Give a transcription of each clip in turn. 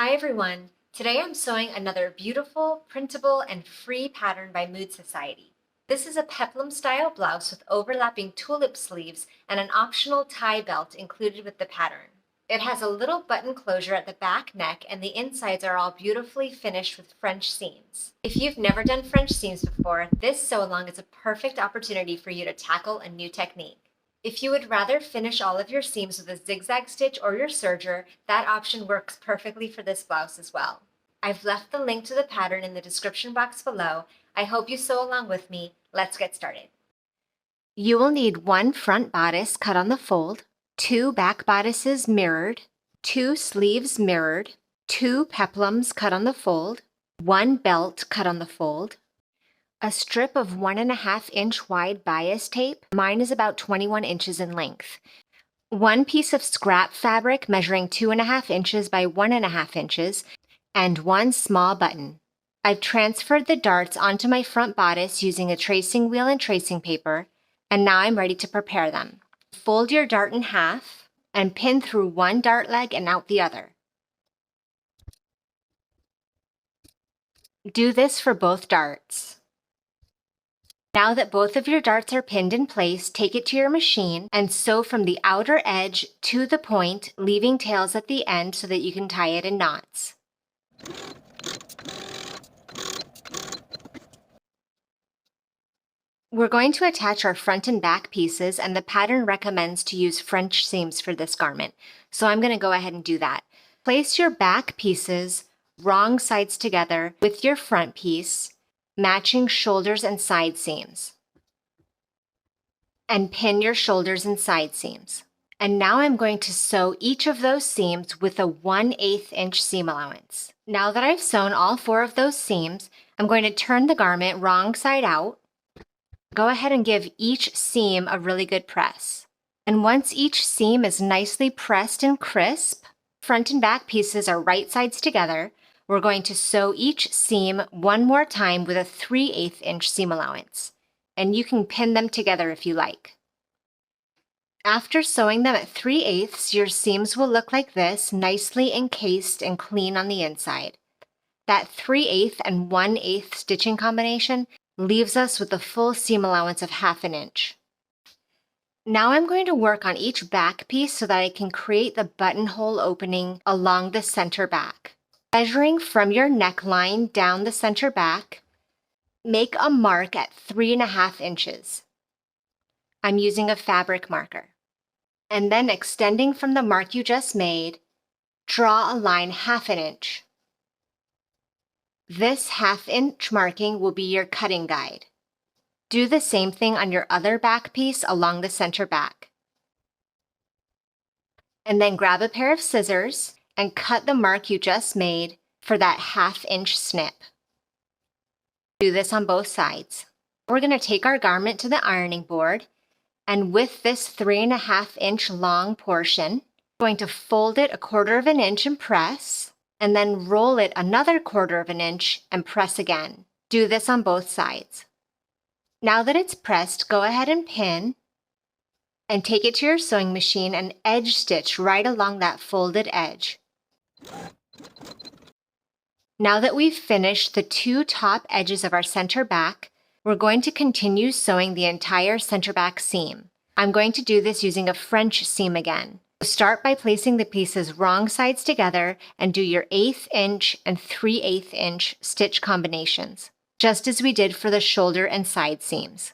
Hi everyone! Today I'm sewing another beautiful, printable, and free pattern by Sewciety. This is a peplum style blouse with overlapping tulip sleeves and an optional tie belt included with the pattern. It has a little button closure at the back neck and the insides are all beautifully finished with French seams. If you've never done French seams before, this sew-along is a perfect opportunity for you to tackle a new technique. If you would rather finish all of your seams with a zigzag stitch or your serger, that option works perfectly for this blouse as well. I've left the link to the pattern in the description box below. I hope you sew along with me. Let's get started. You will need one front bodice cut on the fold, two back bodices mirrored, two sleeves mirrored, two peplums cut on the fold, one belt cut on the fold, a strip of 1.5 inch wide bias tape. Mine is about 21 inches in length. One piece of scrap fabric measuring 2.5 inches by 1.5 inches, and one small button. I've transferred the darts onto my front bodice using a tracing wheel and tracing paper, and now I'm ready to prepare them. Fold your dart in half and pin through one dart leg and out the other. Do this for both darts. Now that both of your darts are pinned in place, take it to your machine and sew from the outer edge to the point, leaving tails at the end so that you can tie it in knots. We're going to attach our front and back pieces, and the pattern recommends to use French seams for this garment, so I'm going to go ahead and do that. Place your back pieces wrong sides together with your front piece, matching shoulders and side seams, and pin your shoulders and side seams. And now I'm going to sew each of those seams with a 1/8 inch seam allowance. Now that I've sewn all 4 of those seams, I'm going to turn the garment wrong side out. Go ahead and give each seam a really good press. And once each seam is nicely pressed and crisp, front and back pieces are right sides together. We're going to sew each seam one more time with a 3/8 inch seam allowance, and you can pin them together if you like. After sewing them at 3/8, your seams will look like this, nicely encased and clean on the inside. That 3/8 and 1/8 stitching combination leaves us with a full seam allowance of 1/2 inch. Now I'm going to work on each back piece so that I can create the buttonhole opening along the center back. Measuring from your neckline down the center back, make a mark at 3.5 inches. I'm using a fabric marker. And then extending from the mark you just made, draw a line 1/2 inch. This 1/2 inch marking will be your cutting guide. Do the same thing on your other back piece along the center back. And then grab a pair of scissors and cut the mark you just made for that 1/2 inch snip. Do this on both sides. We're going to take our garment to the ironing board, and with this 3.5 inch long portion, we're going to fold it 1/4 inch and press, and then roll it another 1/4 inch and press again. Do this on both sides. Now that it's pressed, go ahead and pin, and take it to your sewing machine and edge stitch right along that folded edge. Now that we've finished the 2 top edges of our center back, we're going to continue sewing the entire center back seam. I'm going to do this using a French seam again. Start by placing the pieces wrong sides together and do your 1/8 inch and 3/8 inch stitch combinations, just as we did for the shoulder and side seams.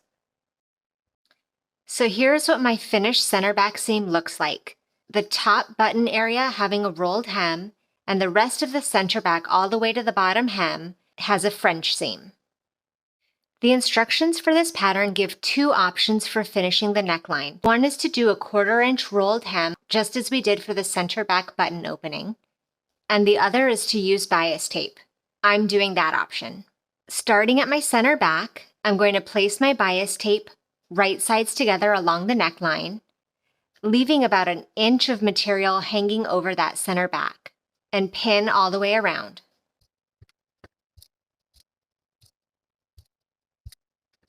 So here's what my finished center back seam looks like. The top button area having a rolled hem, and the rest of the center back all the way to the bottom hem has a French seam. The instructions for this pattern give 2 options for finishing the neckline. One is to do a 1/4 inch rolled hem, just as we did for the center back button opening, and the other is to use bias tape. I'm doing that option. Starting at my center back, I'm going to place my bias tape right sides together along the neckline, leaving about 1 inch of material hanging over that center back, and pin all the way around.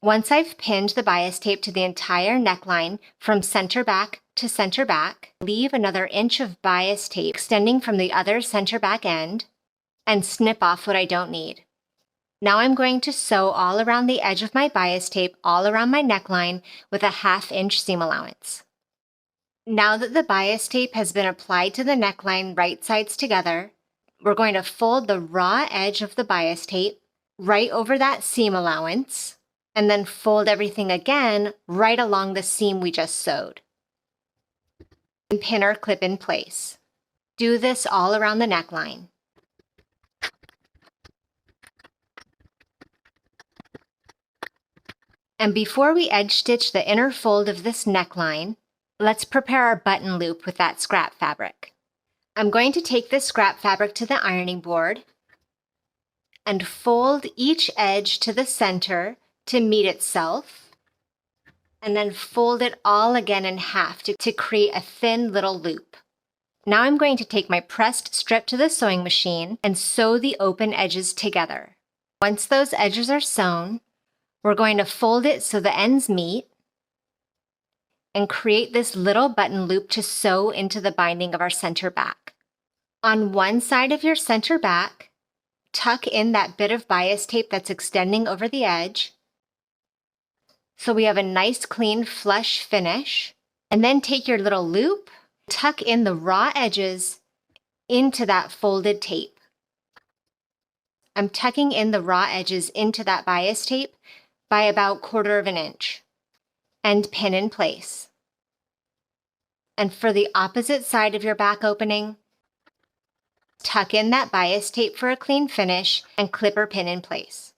Once I've pinned the bias tape to the entire neckline from center back to center back, leave another inch of bias tape extending from the other center back end, and snip off what I don't need. Now I'm going to sew all around the edge of my bias tape all around my neckline with a 1/2 inch seam allowance. Now that the bias tape has been applied to the neckline right sides together, we're going to fold the raw edge of the bias tape right over that seam allowance, and then fold everything again right along the seam we just sewed. And pin or clip in place. Do this all around the neckline. And before we edge stitch the inner fold of this neckline, let's prepare our button loop with that scrap fabric. I'm going to take this scrap fabric to the ironing board and fold each edge to the center to meet itself, and then fold it all again in half to create a thin little loop. Now I'm going to take my pressed strip to the sewing machine and sew the open edges together. Once those edges are sewn, we're going to fold it so the ends meet and create this little button loop to sew into the binding of our center back. On one side of your center back, tuck in that bit of bias tape that's extending over the edge so we have a nice clean flush finish, and then take your little loop, tuck in the raw edges into that folded tape. I'm tucking in the raw edges into that bias tape by about 1/4 inch and pin in place. And for the opposite side of your back opening, tuck in that bias tape for a clean finish and clip or pin in place.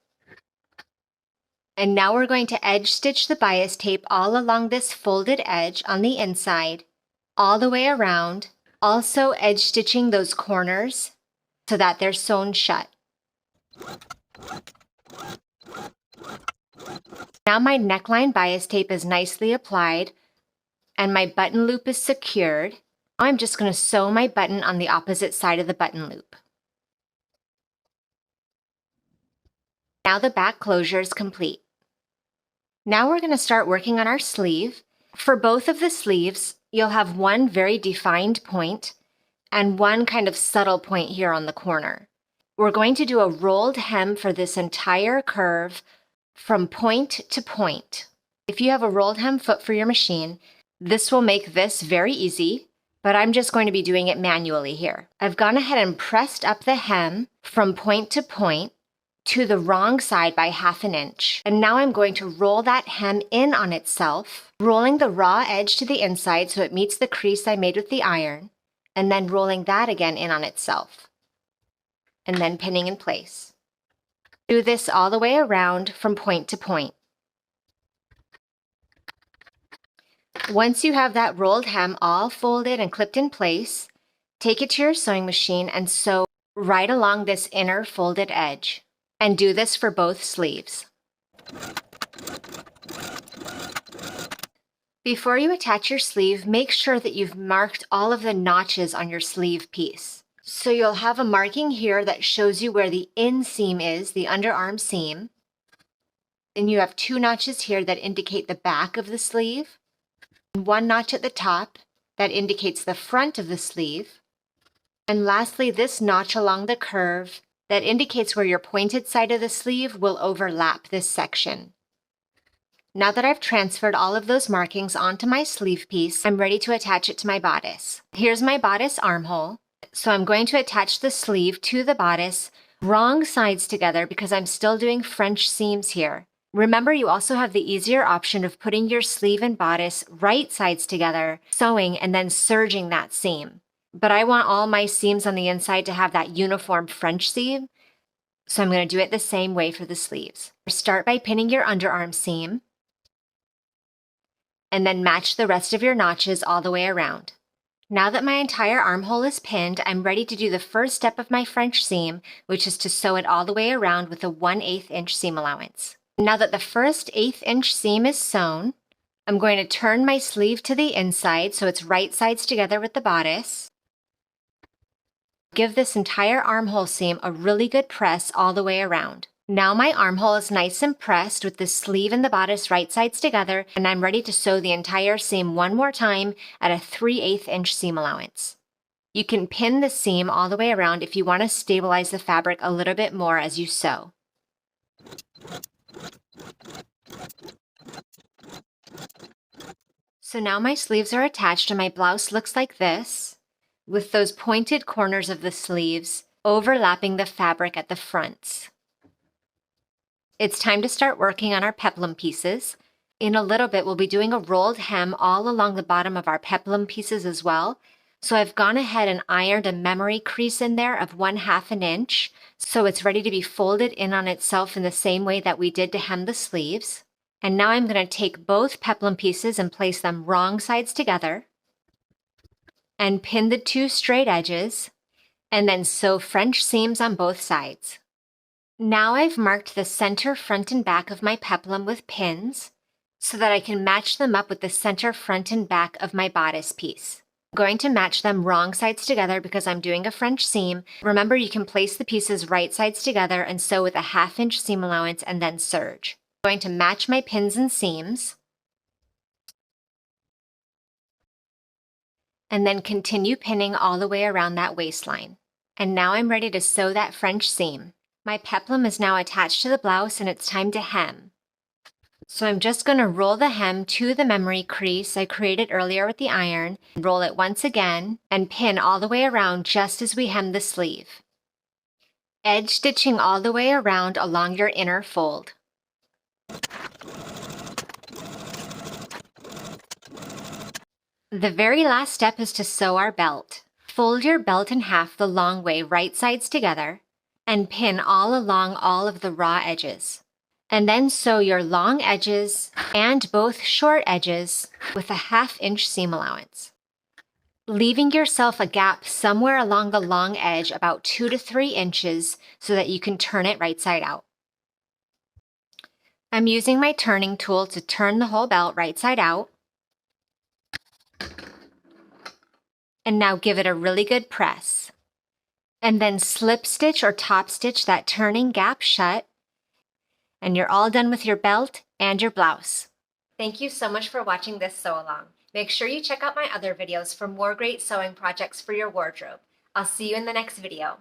And now we're going to edge stitch the bias tape all along this folded edge on the inside, all the way around, also edge stitching those corners so that they're sewn shut. Now my neckline bias tape is nicely applied and my button loop is secured. I'm just going to sew my button on the opposite side of the button loop. Now the back closure is complete. Now we're going to start working on our sleeve. For both of the sleeves, you'll have one very defined point and one kind of subtle point here on the corner. We're going to do a rolled hem for this entire curve from point to point. If you have a rolled hem foot for your machine, this will make this very easy, but I'm just going to be doing it manually here. I've gone ahead and pressed up the hem from point to the wrong side by 1/2 inch. And now I'm going to roll that hem in on itself, rolling the raw edge to the inside so it meets the crease I made with the iron, and then rolling that again in on itself, and then pinning in place. Do this all the way around from point to point. Once you have that rolled hem all folded and clipped in place, take it to your sewing machine and sew right along this inner folded edge. And do this for both sleeves. Before you attach your sleeve, make sure that you've marked all of the notches on your sleeve piece. So you'll have a marking here that shows you where the inseam is, the underarm seam. And you have 2 notches here that indicate the back of the sleeve, and 1 notch at the top that indicates the front of the sleeve. And lastly, this notch along the curve that indicates where your pointed side of the sleeve will overlap this section. Now that I've transferred all of those markings onto my sleeve piece, I'm ready to attach it to my bodice. Here's my bodice armhole. So I'm going to attach the sleeve to the bodice, wrong sides together because I'm still doing French seams here. Remember, you also have the easier option of putting your sleeve and bodice right sides together, sewing, and then serging that seam. But I want all my seams on the inside to have that uniform French seam, so I'm going to do it the same way for the sleeves. Start by pinning your underarm seam, and then match the rest of your notches all the way around. Now that my entire armhole is pinned, I'm ready to do the first step of my French seam, which is to sew it all the way around with a 1/8 inch seam allowance. Now that the first 1/8 inch seam is sewn, I'm going to turn my sleeve to the inside so it's right sides together with the bodice. Give this entire armhole seam a really good press all the way around. Now my armhole is nice and pressed with the sleeve and the bodice right sides together, and I'm ready to sew the entire seam one more time at a 3/8 inch seam allowance. You can pin the seam all the way around if you want to stabilize the fabric a little bit more as you sew. So now my sleeves are attached and my blouse looks like this, with those pointed corners of the sleeves overlapping the fabric at the fronts. It's time to start working on our peplum pieces. In a little bit, we'll be doing a rolled hem all along the bottom of our peplum pieces as well. So I've gone ahead and ironed a memory crease in there of 1/2 inch. So it's ready to be folded in on itself in the same way that we did to hem the sleeves. And now I'm going to take both peplum pieces and place them wrong sides together and pin the 2 straight edges and then sew French seams on both sides. Now I've marked the center front and back of my peplum with pins so that I can match them up with the center front and back of my bodice piece. I'm going to match them wrong sides together because I'm doing a French seam. Remember, you can place the pieces right sides together and sew with a 1/2 inch seam allowance and then serge. I'm going to match my pins and seams and then continue pinning all the way around that waistline. And now I'm ready to sew that French seam. My peplum is now attached to the blouse and it's time to hem. So I'm just going to roll the hem to the memory crease I created earlier with the iron, roll it once again, and pin all the way around just as we hem the sleeve. Edge stitching all the way around along your inner fold. The very last step is to sew our belt. Fold your belt in half the long way, right sides together, and pin all along all of the raw edges. And then sew your long edges and both short edges with a 1/2 inch seam allowance, leaving yourself a gap somewhere along the long edge about 2 to 3 inches so that you can turn it right side out. I'm using my turning tool to turn the whole belt right side out. And now give it a really good press. And then slip stitch or top stitch that turning gap shut. And you're all done with your belt and your blouse. Thank you so much for watching this sew along. Make sure you check out my other videos for more great sewing projects for your wardrobe. I'll see you in the next video.